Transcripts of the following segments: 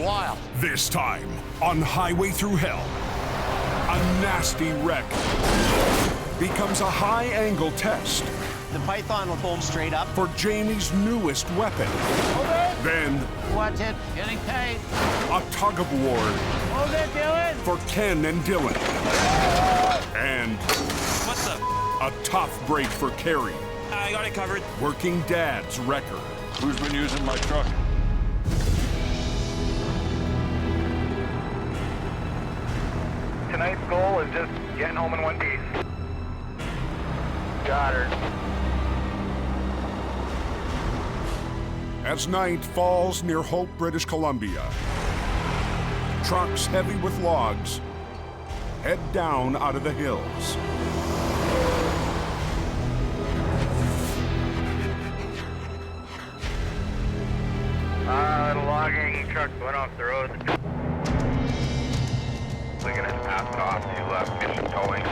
while. This time, on Highway Thru Hell, a nasty wreck becomes a high-angle test The python will pull straight up. for Jamie's newest weapon. Hold it. Then, Watch it. Getting tight. a tug-of-war Hold it, Dylan. for Ken and Dylan. And What the? a tough break for Carrie, I got it covered. working dad's wrecker. Who's been using my truck? Tonight's goal is just getting home in one piece. Got her. As night falls near Hope, British Columbia, trucks heavy with logs head down out of the hills. The logging truck went off the road. We're gonna pass it off to Mission Towing.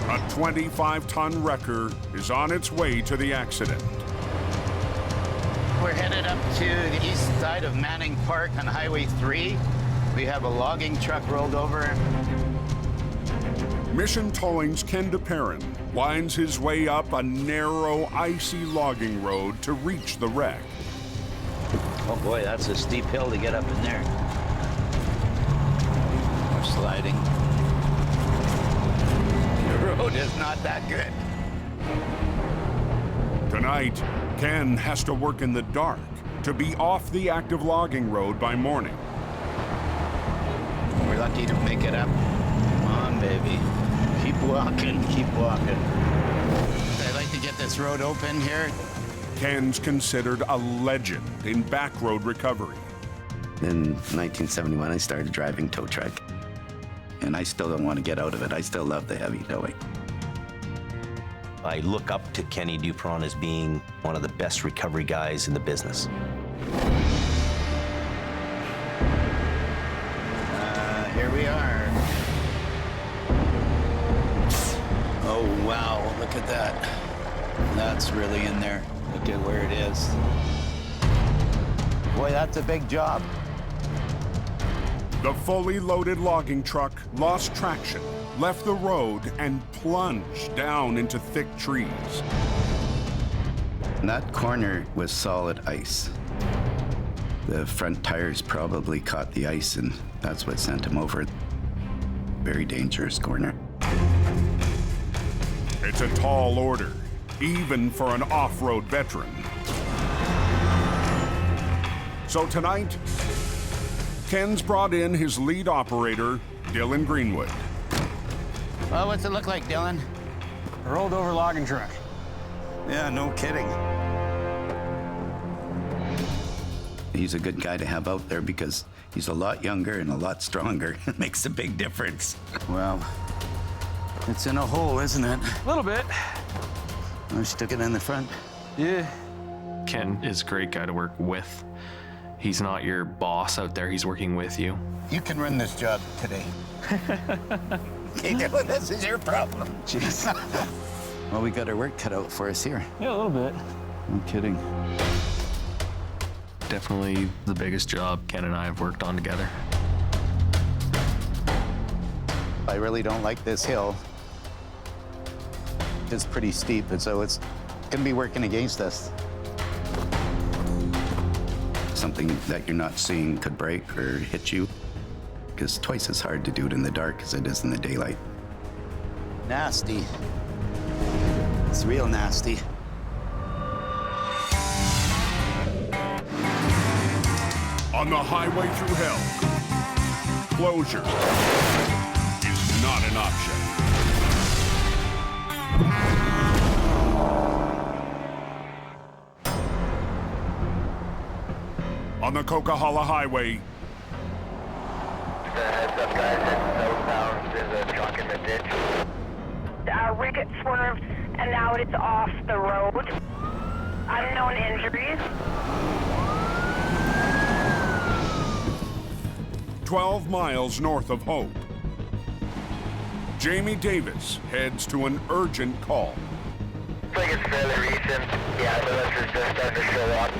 A 25-ton wrecker is on its way to the accident. We're headed up to the east side of Manning Park on Highway 3. We have a logging truck rolled over. Mission Towing's Ken DePerrin winds his way up a narrow, icy logging road to reach the wreck. Oh boy, that's a steep hill to get up in there. We're sliding. The road is not that good. Tonight, Ken has to work in the dark to be off the active logging road by morning. We're lucky to make it up. Come on, baby. Keep walking, keep walking. I'd like to get this road open here. Ken's considered a legend in backroad recovery. In 1971, I started driving tow truck, and I still don't want to get out of it. I still love the heavy towing. I look up to Kenny Dupron as being one of the best recovery guys in the business. Here we are. Oh, wow, look at that. That's really in there. Look at where it is. Boy, that's a big job. The fully loaded logging truck lost traction, left the road, and plunged down into thick trees. And that corner was solid ice. The front tires probably caught the ice, and that's what sent him over. Very dangerous corner. It's a tall order, even for an off-road veteran. So tonight, Ken's brought in his lead operator, Dylan Greenwood. Well, what's it look like, Dylan? A rolled over logging truck. Yeah, no kidding. He's a good guy to have out there because he's a lot younger and a lot stronger. It makes a big difference. Well, it's in a hole, isn't it? A little bit. I stuck it in the front. Yeah. Ken is a great guy to work with. He's not your boss out there, he's working with you. You can run this job today. Okay, Dylan, this is your problem. Jeez. Well, we got our work cut out for us here. Yeah, a little bit. No kidding. Definitely the biggest job Ken and I have worked on together. I really don't like this hill. It's pretty steep, and so it's gonna be working against us. Something that you're not seeing could break or hit you, because twice as hard to do it in the dark as it is in the daylight. Nasty. It's real nasty. On the Highway Thru Hell, closure is not an option. On the Coquihalla Highway, Heads up, guys, heading southbound. There's a truck in the ditch. Ricket swerved, and now it's off the road. Unknown injuries. 12 miles north of Hope, Jamie Davis heads to an urgent call. I think it's fairly recent. Yeah, the military's just starting to show up.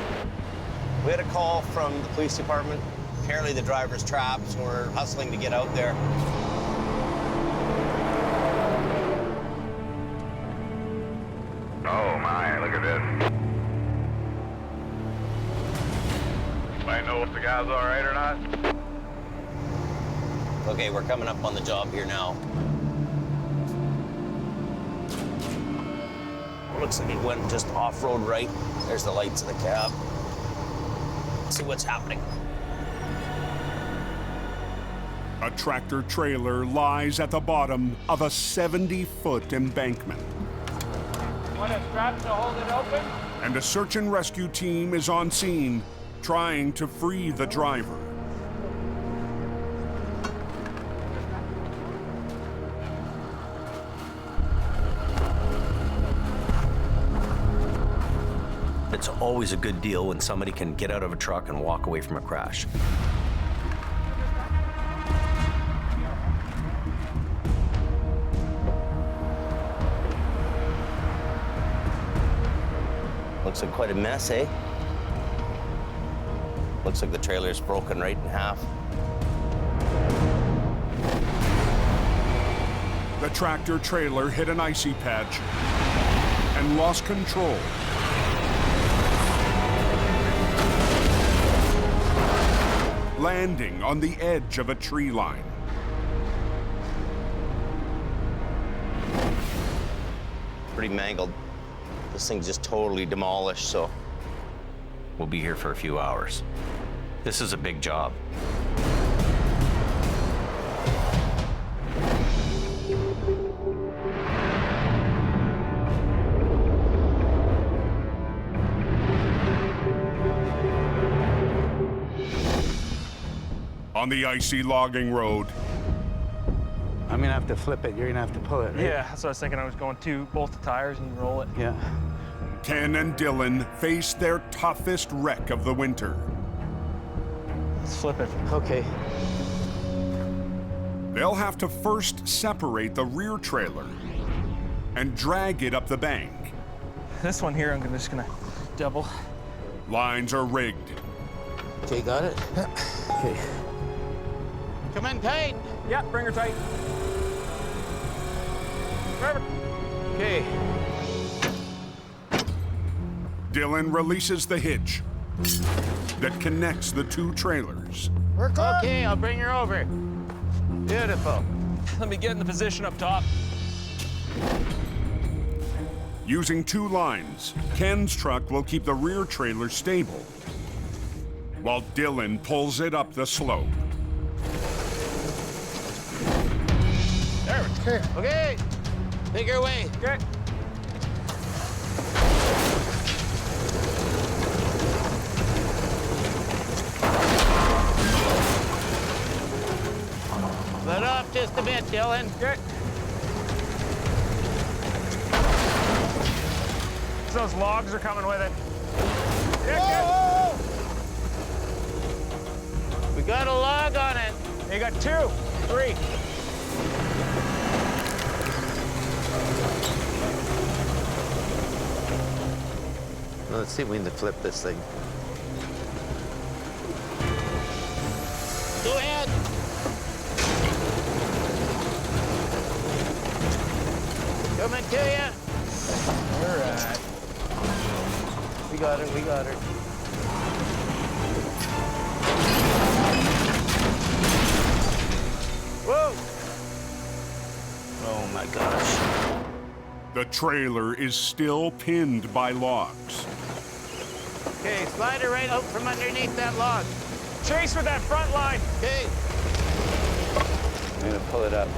We had a call from the police department. Apparently the driver's trapped, so we're hustling to get out there. Oh my, look at this. I know if the guy's all right or not. Okay, we're coming up on the job here now. Looks like it went just off-road right. There's the lights of the cab. Let's see what's happening. A tractor trailer lies at the bottom of a 70-foot embankment. Want a strap to hold it open? And a search and rescue team is on scene, trying to free the driver. It's always a good deal when somebody can get out of a truck and walk away from a crash. Looks like quite a mess, eh? Looks like the trailer's broken right in half. The tractor trailer hit an icy patch and lost control. Landing on the edge of a tree line. Pretty mangled. This thing's just totally demolished, so we'll be here for a few hours. This is a big job. On the icy logging road, I'm gonna have to flip it. You're gonna have to pull it, right? Yeah, that's what I was thinking. I was going to both the tires and roll it. Yeah. Ken and Dylan face their toughest wreck of the winter. Let's flip it. Okay. They'll have to first separate the rear trailer and drag it up the bank. This one here, I'm just gonna double. Lines are rigged. Okay, got it? Okay. Come in tight. Yeah, bring her tight. Perfect. Okay. Dylan releases the hitch that connects the two trailers. We're close. Okay, I'll bring her over. Beautiful. Let me get in the position up top. Using two lines, Ken's truck will keep the rear trailer stable, while Dylan pulls it up the slope. There we go. Okay. Take her away. Okay. Let off just a bit, Dylan. Okay. So those logs are coming with it. Yeah, We got a log on it. good. You got 2, 3. Well, let's see if we can flip this thing. Go ahead. Coming to you. All right. We got it, we got it. Whoa. Oh my gosh. The trailer is still pinned by logs. Okay, slide her right out from underneath that log. Chase with that front line. Okay. I'm gonna pull it up.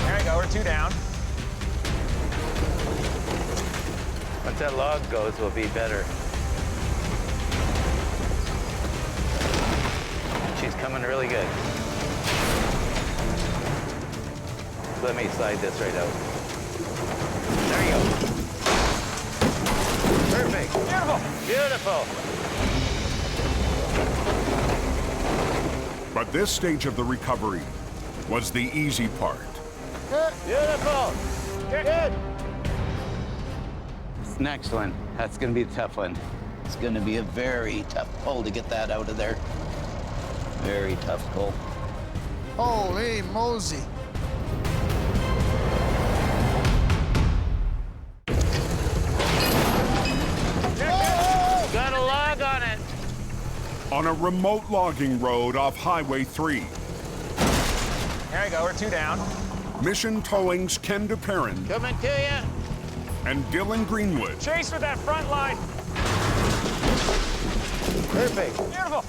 There you go, we're 2 down. Once that log goes, we'll be better. She's coming really good. Let me slide this right out. There you go. Perfect. Beautiful. Beautiful. But this stage of the recovery was the easy part. Beautiful. Good. next one. That's gonna be a tough one. It's gonna be a very tough pull to get that out of there. Very tough pull. Holy mosey. Got a log on it. On a remote logging road off Highway 3, There you go, we're 2 down. Mission Towing's Ken DePerrin Coming to you. and Dylan Greenwood Chase with that front line. Perfect. Beautiful.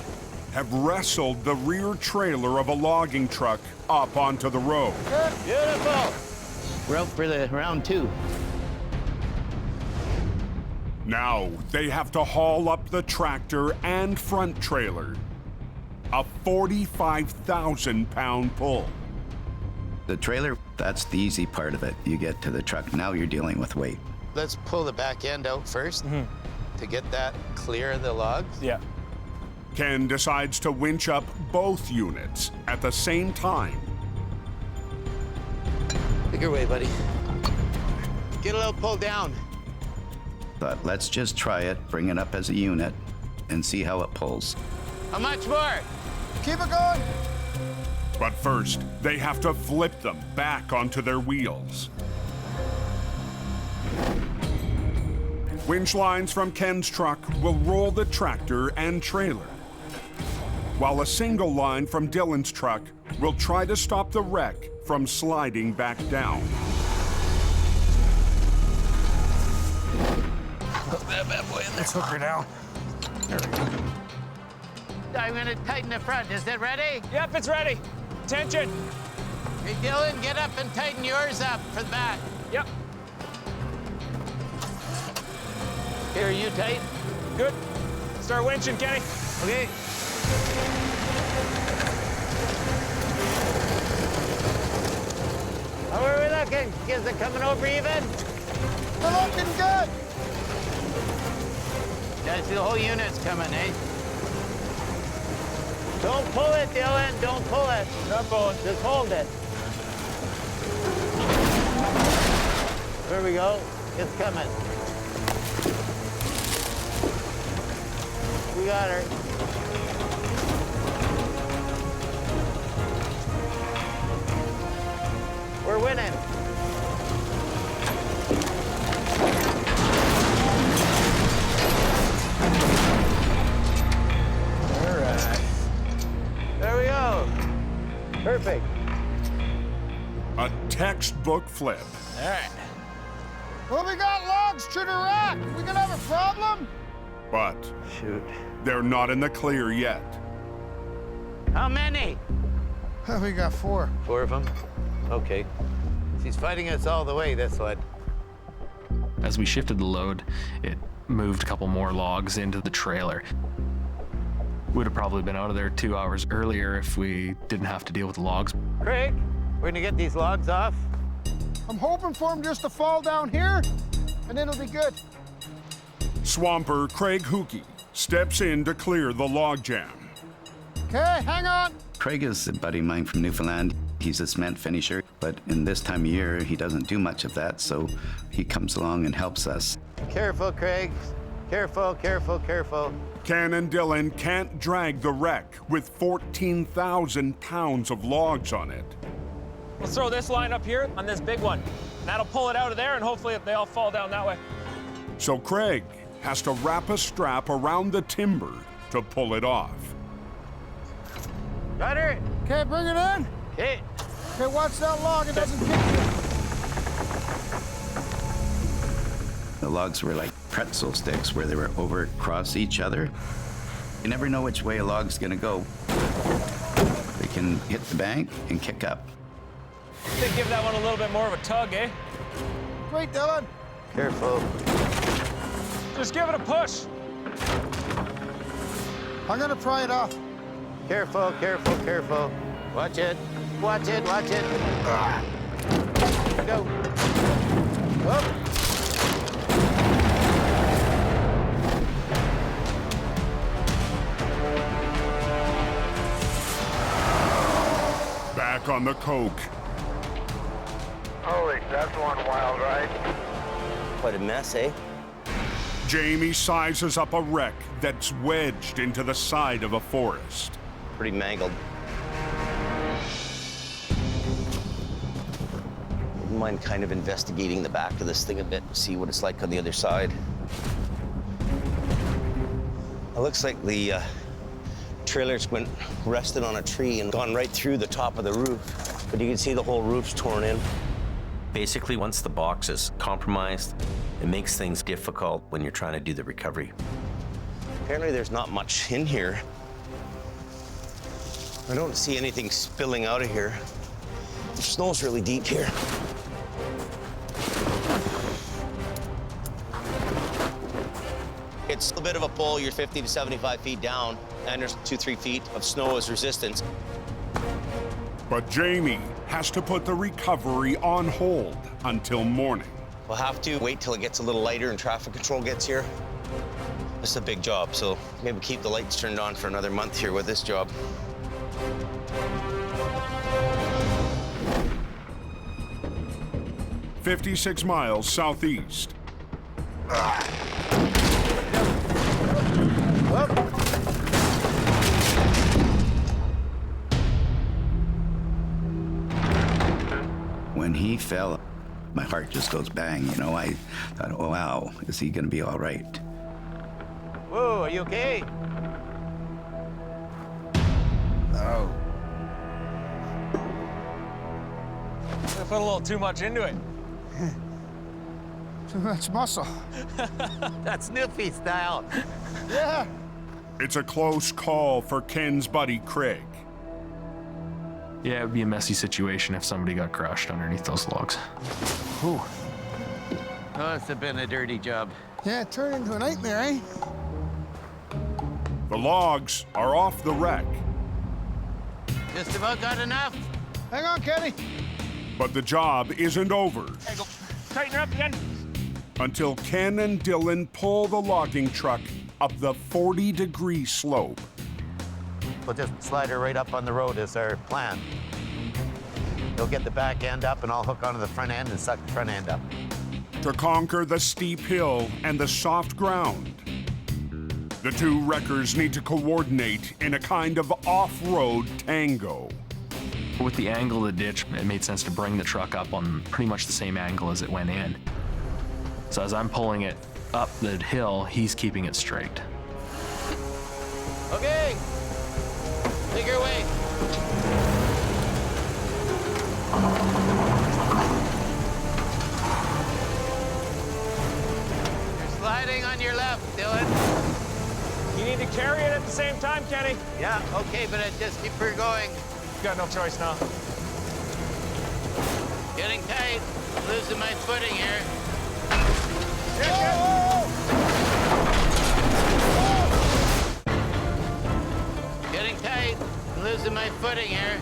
have wrestled the rear trailer of a logging truck up onto the road. Beautiful. We're out for the round 2. Now they have to haul up the tractor and front trailer. A 45,000-pound pull. The trailer, that's the easy part of it. You get to the truck, now you're dealing with weight. Let's pull the back end out first to get that clear of the logs. Yeah. Ken decides to winch up both units at the same time. Take your way, buddy. Get a little pull down. Thought, let's just try it, bring it up as a unit, and see how it pulls. How much more? Keep it going. But first, they have to flip them back onto their wheels. Winch lines from Ken's truck will roll the tractor and trailer, while a single line from Dylan's truck will try to stop the wreck from sliding back down. Let's hook her down. I'm gonna tighten the front. Is it ready? Yep, it's ready. Attention. Hey, Dylan, get up and tighten yours up for the back. Yep. Here, you tight? Good. Start winching, Kenny. Okay. How are we looking? Is it coming over even? We're looking good. Yeah, I see the whole unit's coming, eh? Don't pull it, Dylan. Don't pull it. Not pulling. Just hold it. There we go. It's coming. We got her. We're winning. All right. There we go. Perfect. A textbook flip. All right. Well, we got logs to the rack. We gonna have a problem? But Shoot. they're not in the clear yet. How many? We got 4. 4 of them? Okay. She's fighting us all the way, this one. As we shifted the load, it moved a couple more logs into the trailer. Would have probably been out of there 2 hours earlier if we didn't have to deal with the logs. Craig, we're gonna get these logs off. I'm hoping for them just to fall down here, and it'll be good. Swamper Craig Hookey steps in to clear the logjam. Okay, hang on. Craig is a buddy of mine from Newfoundland. He's a cement finisher, but in this time of year, he doesn't do much of that, so he comes along and helps us. Careful, Craig. Careful, careful, careful. Ken and Dylan can't drag the wreck with 14,000 pounds of logs on it. Let's throw this line up here on this big one. That'll pull it out of there, and hopefully they all fall down that way. So Craig has to wrap a strap around the timber to pull it off. Got her. Okay, bring it in. Okay. Okay, watch that log. It doesn't kick you. The logs were like pretzel sticks where they were over across each other. You never know which way a log's gonna go. They can hit the bank and kick up. I think give that one a little bit more of a tug, eh? Great, Dylan. Careful. Just give it a push. I'm gonna pry it off. Careful, careful, careful. Watch it. Watch it, watch it. Ah. Go. Whoop. Back on the coke. Holy, that's one wild ride. Quite a mess, eh? Jamie sizes up a wreck that's wedged into the side of a forest. Pretty mangled. Wouldn't mind kind of investigating the back of this thing a bit, see what it's like on the other side. It looks like the trailer's went rested on a tree and gone right through the top of the roof. But you can see the whole roof's torn in. Basically, once the box is compromised, it makes things difficult when you're trying to do the recovery. Apparently, there's not much in here. I don't see anything spilling out of here. The snow's really deep here. It's a bit of a pull. You're 50 to 75 feet down, and there's 2-3 feet of snow as resistance. But Jamie has to put the recovery on hold until morning. We'll have to wait till it gets a little lighter and traffic control gets here. This is a big job, so maybe keep the lights turned on for another month here with this job. "56 miles southeast. When he fell, my heart just goes bang, you know. I thought, oh, wow, is he gonna be all right? Whoa, are you okay? Oh. I put a little too much into it. Too much muscle. That's Snoopy style. Yeah. It's a close call for Ken's buddy Craig. Yeah, it would be a messy situation if somebody got crushed underneath those logs. Ooh. Oh, it's been a dirty job. Yeah, it turned into a nightmare, eh? The logs are off the wreck, Just about got enough. Hang on, Kenny. but the job isn't over There you go. Tighten her up again. until Ken and Dylan pull the logging truck up the 40-degree slope. We'll just slide her right up on the road is our plan. He'll get the back end up and I'll hook onto the front end and suck the front end up. To conquer the steep hill and the soft ground, the two wreckers need to coordinate in a kind of off-road tango. With the angle of the ditch, it made sense to bring the truck up on pretty much the same angle as it went in. So as I'm pulling it up the hill, he's keeping it straight. Okay. Take her away. You're sliding on your left, Dylan. You need to carry it at the same time, Kenny. Yeah, okay, but just keep her going. You got no choice now. Getting tight. Losing my footing here. Getting tight. Losing my footing here.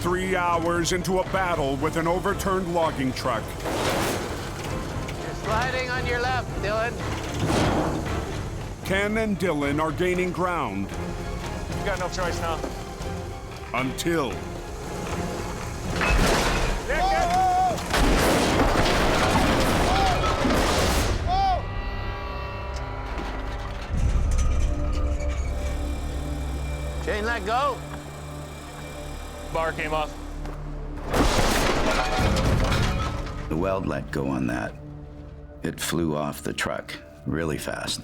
3 hours into a battle with an overturned logging truck. You're sliding on your left, Dylan. Ken and Dylan are gaining ground You got no choice now. until Chain let go. Bar came off. The weld let go on that. It flew off the truck really fast.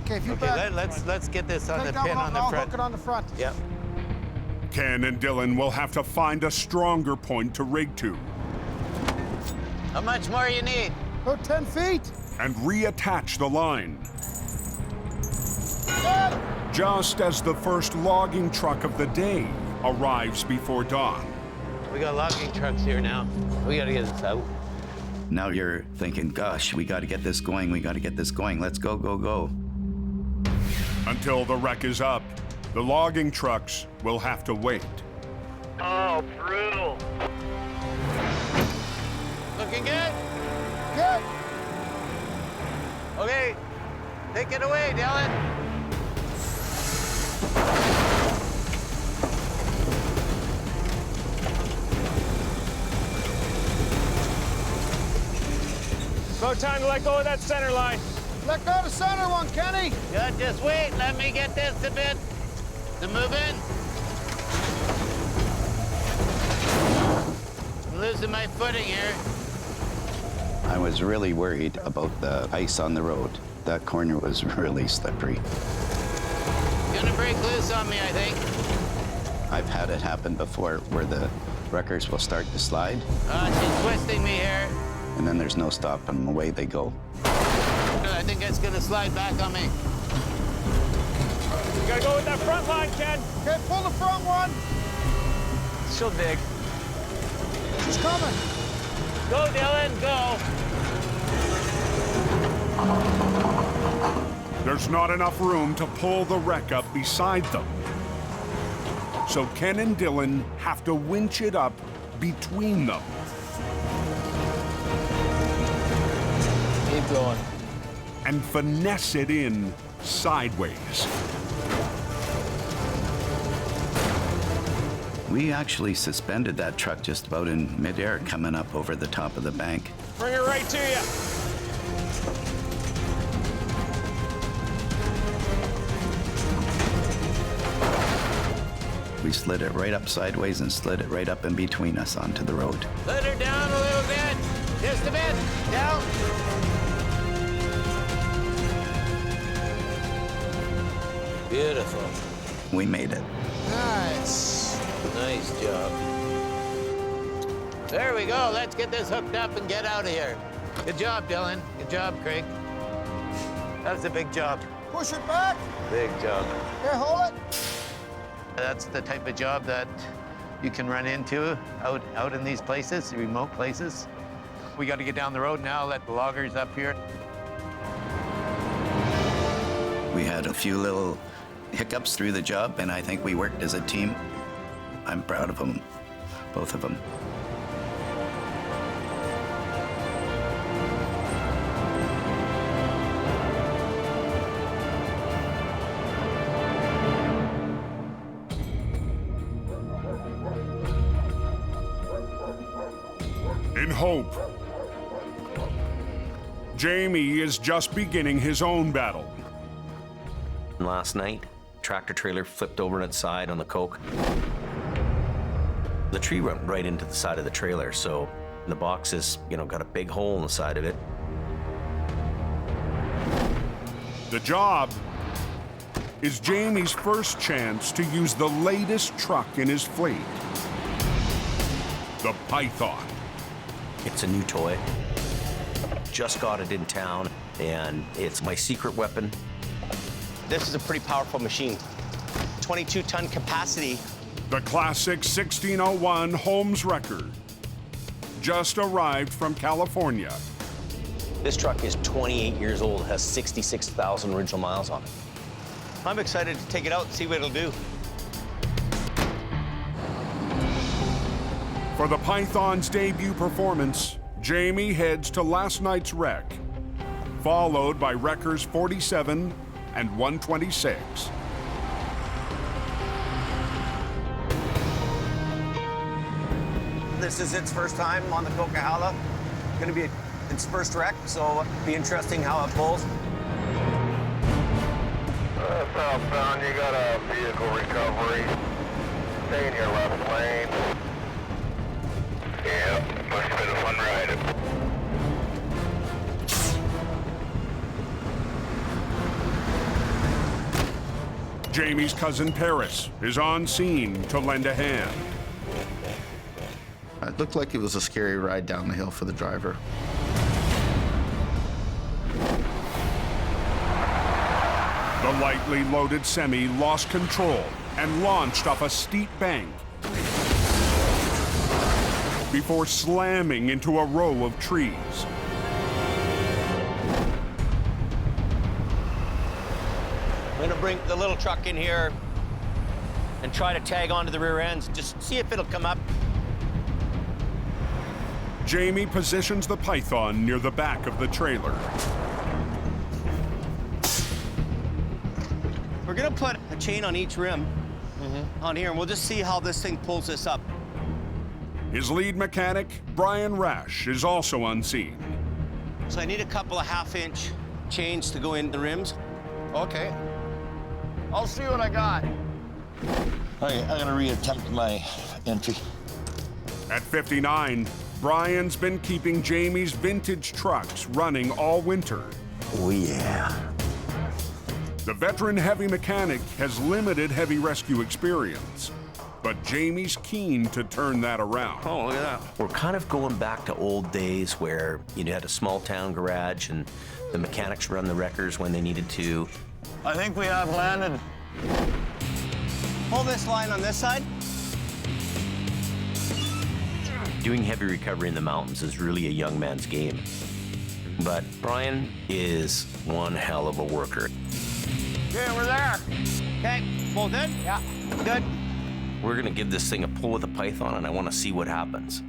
Okay, if you Okay, back, let's get this on take the that pin one on off, the I'll hook front. it on the front. Yep. Ken and Dylan will have to find a stronger point to rig to How much more you need? About 10 feet. and reattach the line. Just as the first logging truck of the day arrives before dawn. We got logging trucks here now. We gotta get this out. Now you're thinking, gosh, we got to get this going. We got to get this going. Let's go, go, go. Until the wreck is up, the logging trucks will have to wait. Oh, brutal. Looking good? Good. Okay. Take it away, Dylan. About time to let go of that center line. Let go of the center one, Kenny. Good, just wait. Let me get this a bit to move in. I'm losing my footing here. I was really worried about the ice on the road. That corner was really slippery. Gonna break loose on me, I think. I've had it happen before where the wreckers will start to slide, She's twisting me here. and then there's no stopping, away they go. I think it's gonna slide back on me. You gotta go with that front line, Ken. Okay, pull the front one. She'll dig. She's coming. Go, Dylan, go. There's not enough room to pull the wreck up beside them. So Ken and Dylan have to winch it up between them. Keep going. And finesse it in sideways. We actually suspended that truck just about in midair coming up over the top of the bank. Bring her right to you. We slid it right up sideways and slid it right up in between us onto the road. Let her down a little bit. Just a bit. Down. Beautiful. We made it. Nice. Nice job. There we go. Let's get this hooked up and get out of here. Good job, Dylan. Good job, Craig. That was a big job. Push it back. Big job. Here, hold it. That's the type of job that you can run into out in these places, remote places. We got to get down the road now, let the loggers up here. We had a few little hiccups through the job, and I think we worked as a team. I'm proud of them, both of them. In hope, Jamie is just beginning his own battle. Last night, tractor trailer flipped over on its side on the coke. The tree went right into the side of the trailer, so the box has, got a big hole in the side of it. The job is Jamie's first chance to use the latest truck in his fleet, the Python. It's a new toy. Just got it in town, and it's my secret weapon. This is a pretty powerful machine. 22-ton capacity. The classic 1601 Holmes record just arrived from California. This truck is 28 years old, has 66,000 original miles on it. I'm excited to take it out and see what it'll do. For the Python's debut performance, Jamie heads to last night's wreck, followed by wreckers 47 and 126. This is its first time on the Coquihalla. Going to be its first wreck, so it'll be interesting how it pulls. Southbound, you got a vehicle recovery. Stay in your left lane. Yeah, must have been a fun ride. Jamie's cousin Paris is on scene to lend a hand. It looked like it was a scary ride down the hill for the driver. The lightly loaded semi lost control and launched off a steep bank before slamming into a row of trees. I'm gonna bring the little truck in here and try to tag onto the rear ends, just see if it'll come up. Jamie positions the Python near the back of the trailer. We're gonna put a chain on each rim on here, and we'll just see how this thing pulls this up. His lead mechanic, Brian Rash, is also on scene. So I need a couple of half-inch chains to go in the rims. Okay. I'll see what I got. Okay, I'm gonna reattempt my entry. At 59, Brian's been keeping Jamie's vintage trucks running all winter. Oh, yeah. The veteran heavy mechanic has limited heavy rescue experience, but Jamie's keen to turn that around. Oh, look at that. We're kind of going back to old days where you had a small town garage and the mechanics run the wreckers when they needed to. I think we have landed. Pull this line on this side. Doing heavy recovery in the mountains is really a young man's game. But Brian is one hell of a worker. Okay, we're there. Okay, both in? Yeah, good. We're gonna give this thing a pull with a python, and I wanna see what happens.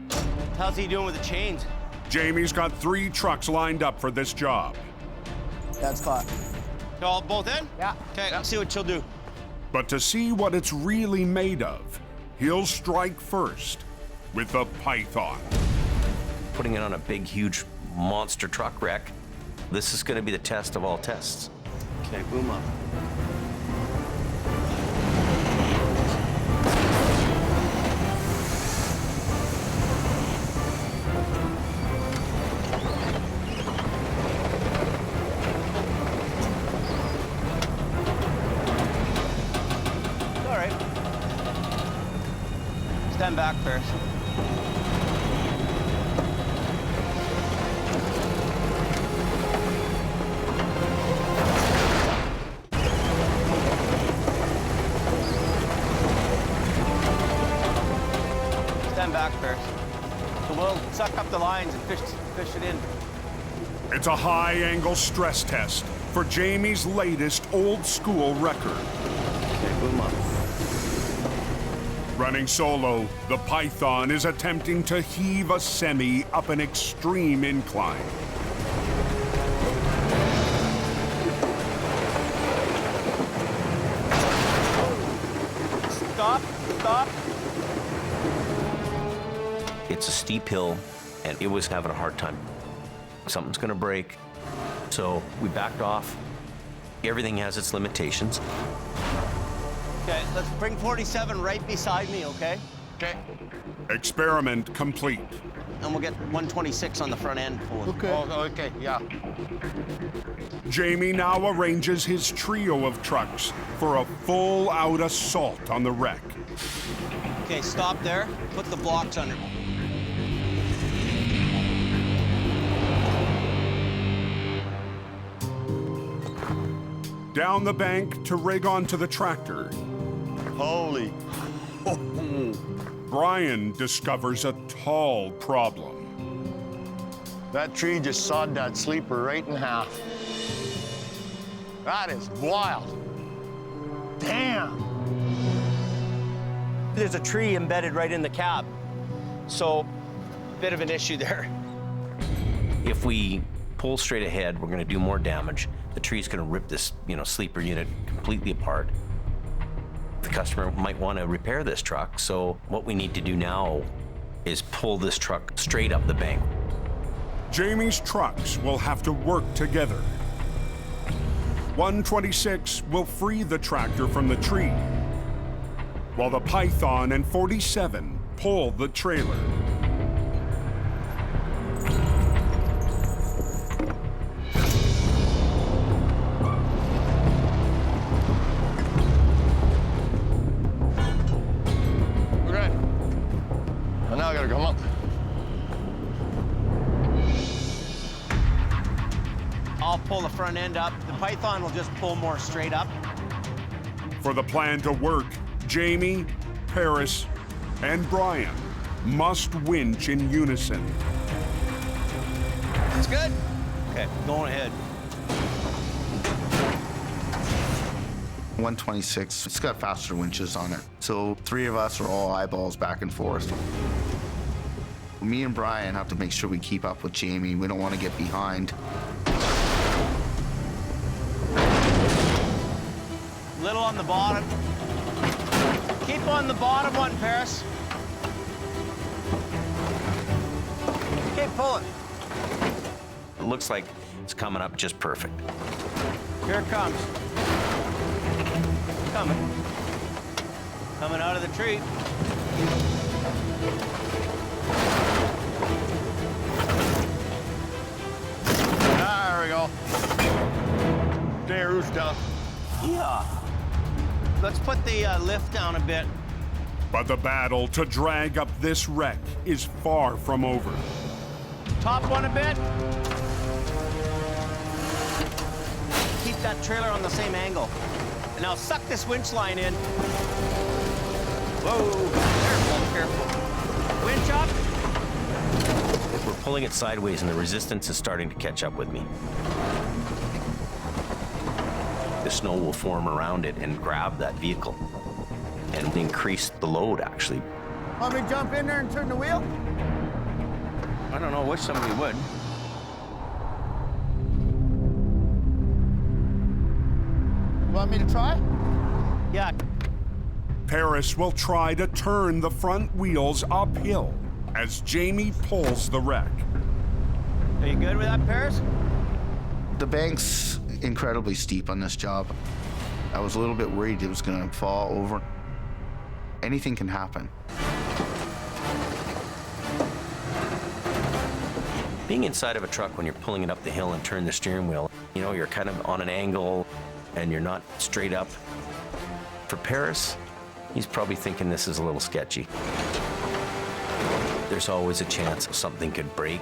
How's he doing with the chains? Jamie's got 3 trucks lined up for this job. That's caught. Y'all both in? Yeah. Okay, let's see what she'll do. But to see what it's really made of, he'll strike first with the python. Putting it on a big, huge monster truck wreck, this is gonna be the test of all tests. Okay, boom up. All right. Stand back first. Back first. So we'll suck up the lines and fish it in. It's a high-angle stress test for Jamie's latest old-school record. Okay, boom up. Running solo, the python is attempting to heave a semi up an extreme incline. Stop, stop. It's a steep hill, and it was having a hard time. Something's gonna break. So we backed off. Everything has its limitations. Okay, let's bring 47 right beside me, okay? Okay. Experiment complete. And we'll get 126 on the front end pulling. Okay. Oh, okay, yeah. Jamie now arranges his trio of trucks for a full-out assault on the wreck. Okay, stop there. Put the blocks under. Down the bank to rig onto the tractor. Holy. Brian discovers a tall problem. That tree just sawed that sleeper right in half. That is wild. Damn. There's a tree embedded right in the cab. So, bit of an issue there. If we pull straight ahead, we're gonna do more damage. The tree's gonna rip this, sleeper unit completely apart. The customer might want to repair this truck, so what we need to do now is pull this truck straight up the bank. Jamie's trucks will have to work together. 126 will free the tractor from the tree, while the python and 47 pull the trailer. Now I gotta come up. I'll pull the front end up. The python will just pull more straight up. For the plan to work, Jamie, Paris, and Brian must winch in unison. That's good. Okay, going ahead. 126, it's got faster winches on it. So 3 of us are all eyeballs back and forth. Me and Brian have to make sure we keep up with Jamie. We don't want to get behind. Little on the bottom. Keep on the bottom one, Paris. Keep pulling. It looks like it's coming up just perfect. Here it comes. Coming. Coming out of the tree. There we go. There's stuff. Yeah. Let's put the lift down a bit. But the battle to drag up this wreck is far from over. Top one a bit. Keep that trailer on the same angle. And now suck this winch line in. Whoa, careful, careful. Winch up. We're pulling it sideways and the resistance is starting to catch up with me. The snow will form around it and grab that vehicle and increase the load, actually. Want me to jump in there and turn the wheel? I don't know, wish somebody would. Want me to try? Yeah. Paris will try to turn the front wheels uphill as Jamie pulls the wreck. Are you good with that, Paris? The bank's incredibly steep on this job. I was a little bit worried it was gonna fall over. Anything can happen. Being inside of a truck when you're pulling it up the hill and turn the steering wheel, you know, you're kind of on an angle and you're not straight up. For Paris, he's probably thinking this is a little sketchy. There's always a chance something could break.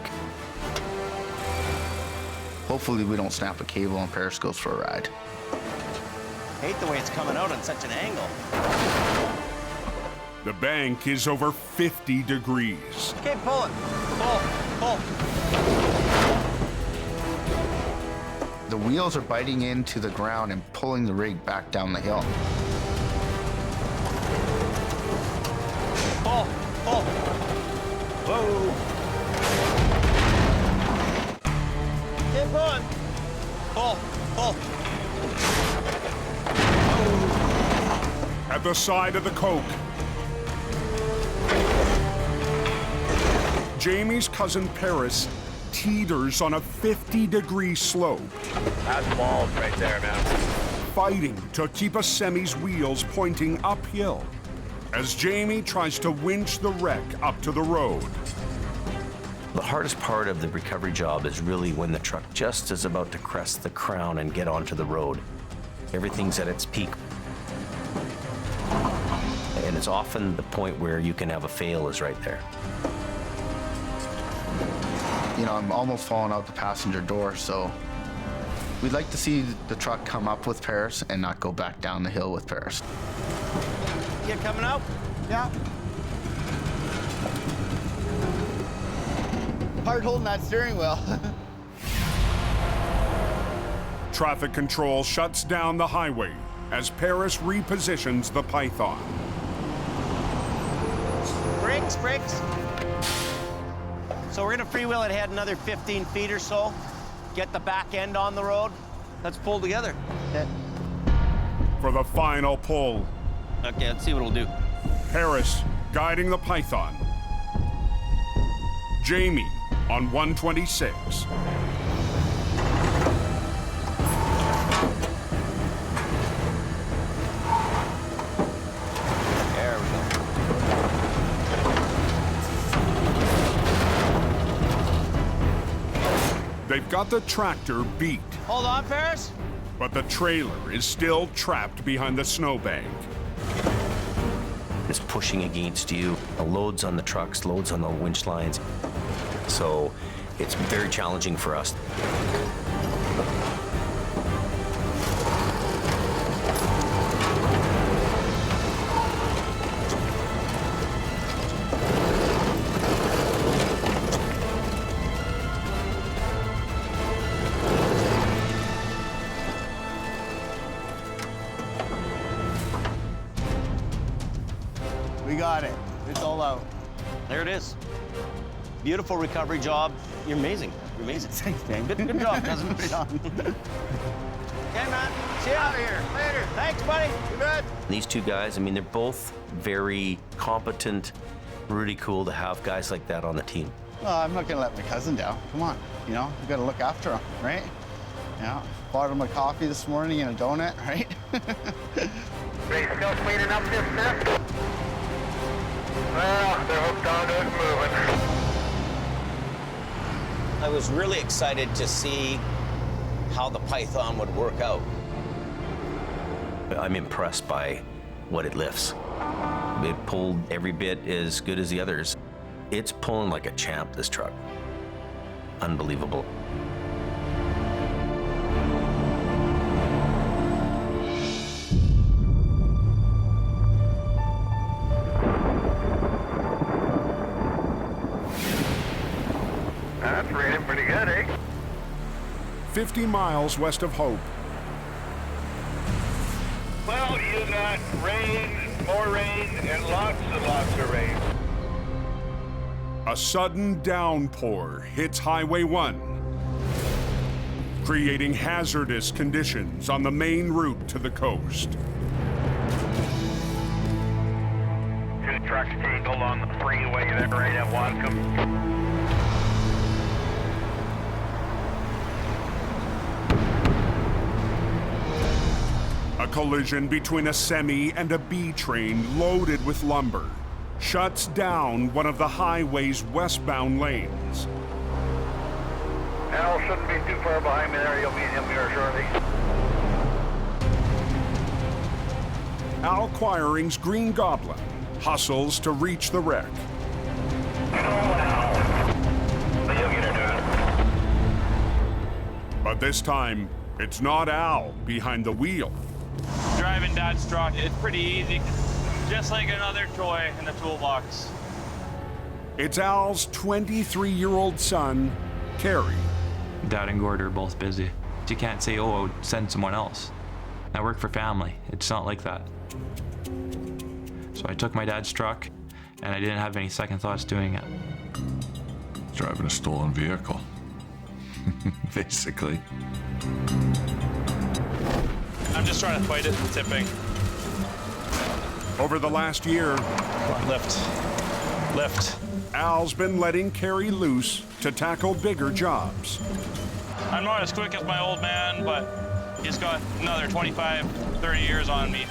Hopefully we don't snap a cable and Paris goes for a ride. Hate the way it's coming out on such an angle. The bank is over 50 degrees. Okay, pull it. Pull. The wheels are biting into the ground and pulling the rig back down the hill. Pull. Whoa. Keep going. Pull. At the side of the Coke, Jamie's cousin Paris teeters on a 50-degree slope. That's balls right there, man. Fighting to keep a semi's wheels pointing uphill as Jamie tries to winch the wreck up to the road. The hardest part of the recovery job is really when the truck just is about to crest the crown and get onto the road. Everything's at its peak. And it's often the point where you can have a fail is right there. You know, I'm almost falling out the passenger door, so we'd like to see the truck come up with Paris and not go back down the hill with Paris. You coming out? Yeah. Hard holding that steering wheel. Traffic control shuts down the highway as Paris repositions the Python. Brakes. So we're gonna freewheel it ahead another 15 feet or so. Get the back end on the road. Let's pull together. Okay. For the final pull, Okay, let's see what it'll do. Paris guiding the Python. Jamie on 126. There we go. They've got the tractor beat, Hold on, Paris. but the trailer is still trapped behind the snowbank. It's pushing against you. The loads on the trucks, loads on the winch lines. So it's very challenging for us. We got it. It's all out. There it is. Beautiful recovery job. You're amazing. You're amazing. Thanks, Dan. Good job, cousin. Okay, man. See you out of here. Later. Thanks, buddy. You bet. These two guys, I mean, they're both very competent, really cool to have guys like that on the team. Well, I'm not gonna let my cousin down. Come on, you know, you gotta look after him, right? Yeah, bought him a coffee this morning and a donut, right? They still cleaning up this mess? Well, they're hooked onto it, moving. I was really excited to see how the Python would work out. I'm impressed by what it lifts. It pulled every bit as good as the others. It's pulling like a champ, this truck. Unbelievable. That's rated pretty good, eh? 50 miles west of Hope. Well, you got rain, more rain, and lots of rain. A sudden downpour hits Highway 1, creating hazardous conditions on the main route to the coast. 2 trucks tangled on the freeway there right at Watcom. A collision between a semi and a B train loaded with lumber shuts down one of the highway's westbound lanes. Al shouldn't be too far behind me there. You'll meet him here shortly. Al Quiring's Green Goblin hustles to reach the wreck. But this time, it's not Al behind the wheel. Driving Dad's truck, it's pretty easy. Just like another toy in the toolbox. It's Al's 23-year-old son, Carrie. Dad and Gord are both busy. You can't say, oh, I would send someone else. I work for family. It's not like that. So I took my dad's truck, and I didn't have any second thoughts doing it. Driving a stolen vehicle, basically. I'm just trying to fight it, tipping. Over the last year, lift. Al's been letting Carrie loose to tackle bigger jobs. I'm not as quick as my old man, but he's got another 25, 30 years on me.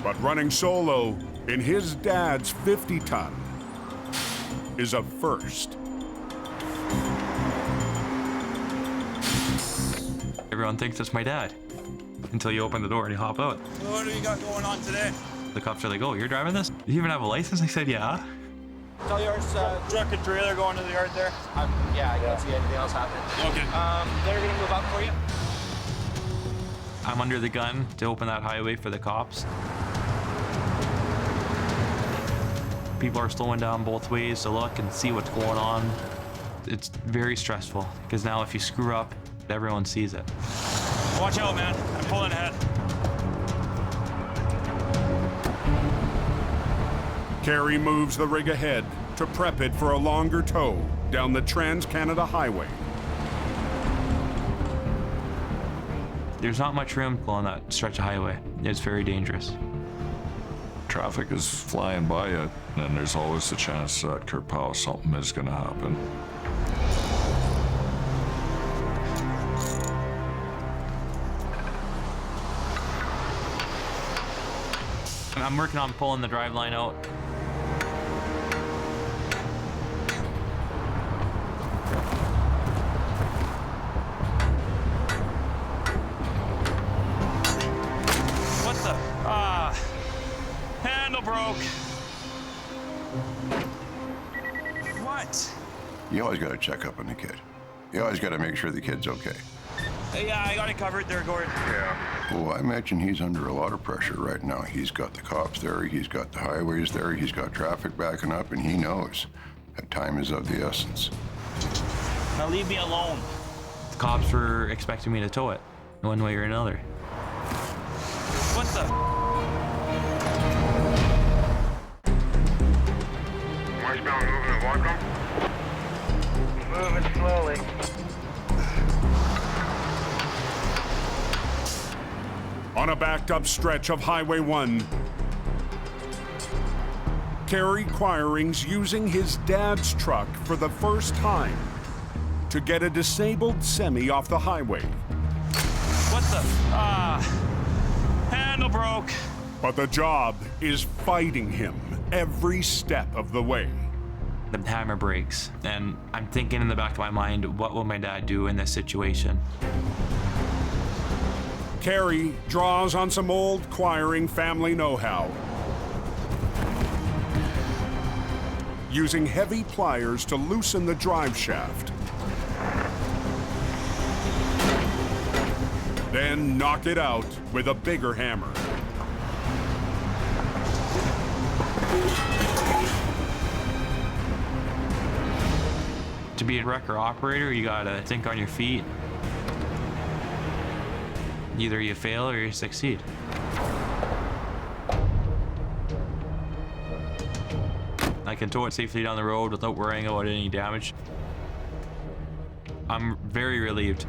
But running solo in his dad's 50-ton is a first. Everyone thinks it's my dad until you open the door and you hop out. What do you got going on today? The cops are like, oh, you're driving this? Do you even have a license? I said, yeah. Tell yours, truck and trailer going to the yard there? Yeah, I can't see anything else happening. Okay. They're gonna move up for you. I'm under the gun to open that highway for the cops. People are slowing down both ways to look and see what's going on. It's very stressful because now if you screw up, everyone sees it. Watch out, man. I'm pulling ahead. Carrie moves the rig ahead to prep it for a longer tow down the Trans-Canada Highway. There's not much room on that stretch of highway. It's very dangerous. Traffic is flying by you, and there's always the chance that kerpow, something is going to happen. I'm working on pulling the drive line out. What the? Handle broke. What? You always got to check up on the kid. You always got to make sure the kid's okay. Yeah, I got it covered there, Gord. Yeah. Well, I imagine he's under a lot of pressure right now. He's got the cops there, he's got the highways there, he's got traffic backing up, and he knows that time is of the essence. Now leave me alone. The cops were expecting me to tow it, one way or another. What the? Westbound moving at Watcom? Moving slowly. On a backed up stretch of Highway 1, Carrie Quiring's using his dad's truck for the first time to get a disabled semi off the highway. What the? Handle broke. But the job is fighting him every step of the way. The hammer breaks, and I'm thinking in the back of my mind, what will my dad do in this situation? Carrie draws on some old Quiring family know-how, using heavy pliers to loosen the drive shaft, then knock it out with a bigger hammer. To be a wrecker operator, you gotta think on your feet. Either you fail or you succeed. I can tow it safely down the road without worrying about any damage. I'm very relieved.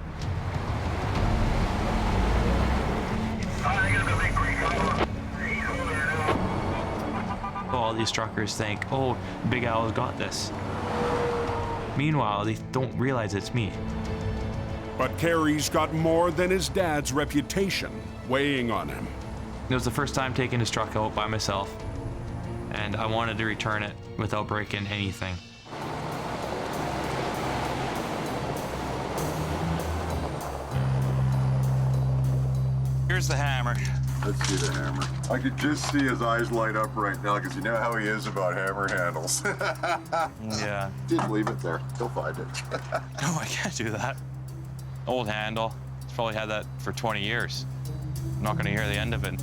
All these truckers think, oh, Big Al's got this. Meanwhile, they don't realize it's me. But Carrie's got more than his dad's reputation weighing on him. It was the first time taking his truck out by myself, and I wanted to return it without breaking anything. Here's the hammer. Let's see the hammer. I could just see his eyes light up right now because you know how he is about hammer handles. Yeah. Just leave it there. He'll find it. No, I can't do that. Old handle. He's probably had that for 20 years. I'm not gonna hear the end of it.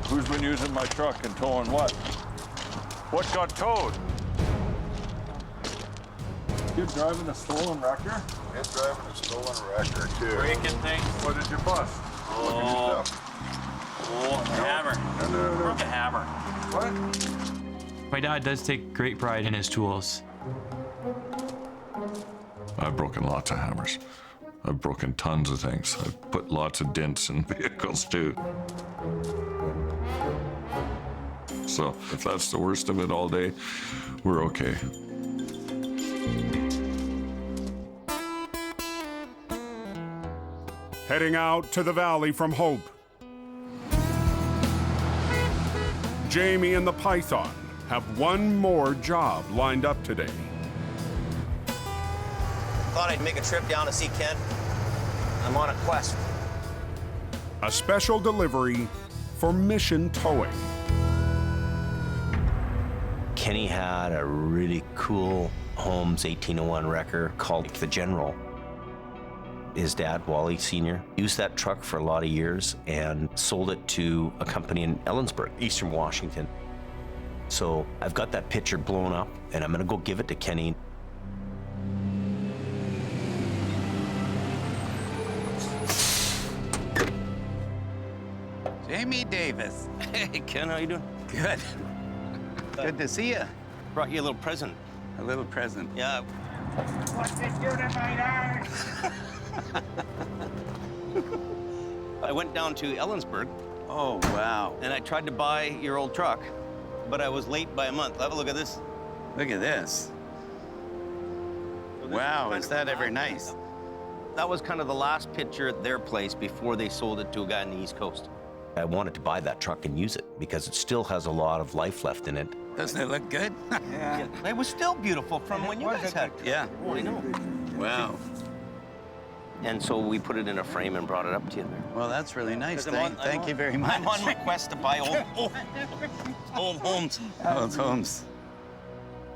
Who's been using my truck and towing what? What got towed? You driving a stolen wrecker? He's driving a stolen wrecker, too. Breaking things. What did you bust? Oh, hammer. No. Broke a hammer. What? My dad does take great pride in his tools. I've broken lots of hammers. I've broken tons of things. I've put lots of dents in vehicles, too. So if that's the worst of it all day, we're okay. Heading out to the valley from Hope, Jamie and the Python have one more job lined up today. Thought I'd make a trip down to see Ken. I'm on a quest. A special delivery for Mission Towing. Kenny had a really cool Holmes 1801 wrecker called the General. His dad, Wally Sr., used that truck for a lot of years and sold it to a company in Ellensburg, Eastern Washington. So I've got that picture blown up, and I'm gonna go give it to Kenny. Jamie Davis. Hey, Ken, how you doing? Good. Good to see you. Brought you a little present. A little present. Yeah. What's this doing in my arm? I went down to Ellensburg. Oh, wow. And I tried to buy your old truck, but I was late by a month. Have a look at this. Look at this. Wow, is that ever nice? That was kind of the last picture at their place before they sold it to a guy on the East Coast. I wanted to buy that truck and use it because it still has a lot of life left in it. Doesn't it look good? Yeah. It was still beautiful from when you guys had it. Yeah. I know. Wow. And so we put it in a frame and brought it up to you. Well, that's really nice. 'Cause Thank you very much. I'm on my quest to buy old homes. Old homes.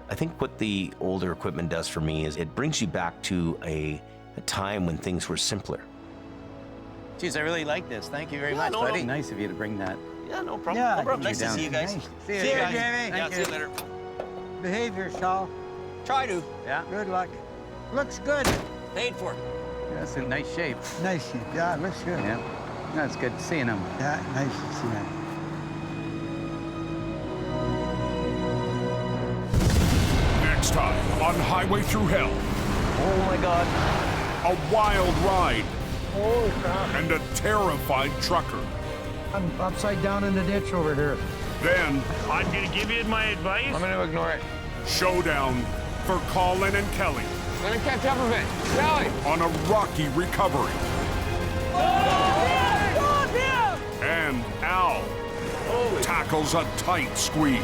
I think what the older equipment does for me is it brings you back to a time when things were simpler. Geez, I really like this. Thank you very much, no, buddy. No. Nice of you to bring that. Yeah, no problem. Yeah. No problem. Thank Nice you, to see you guys. Nice. See you guys. Jamie. Thank See you. you later. Behave yourself. Try to. Yeah. Good luck. Looks good. Paid for. That's in nice shape. Nice. Yeah, it looks good. Yeah. That's good seeing him. Yeah, nice to see that. Next time on Highway Thru Hell. Oh my God. A wild ride Holy crap. And a terrified trucker. I'm upside down in the ditch over here. Then, I'm gonna give you my advice. I'm gonna ignore it. showdown for Colin and Kelly. I'm gonna catch up with it. Kelly! On a rocky recovery. And Al tackles a tight squeeze.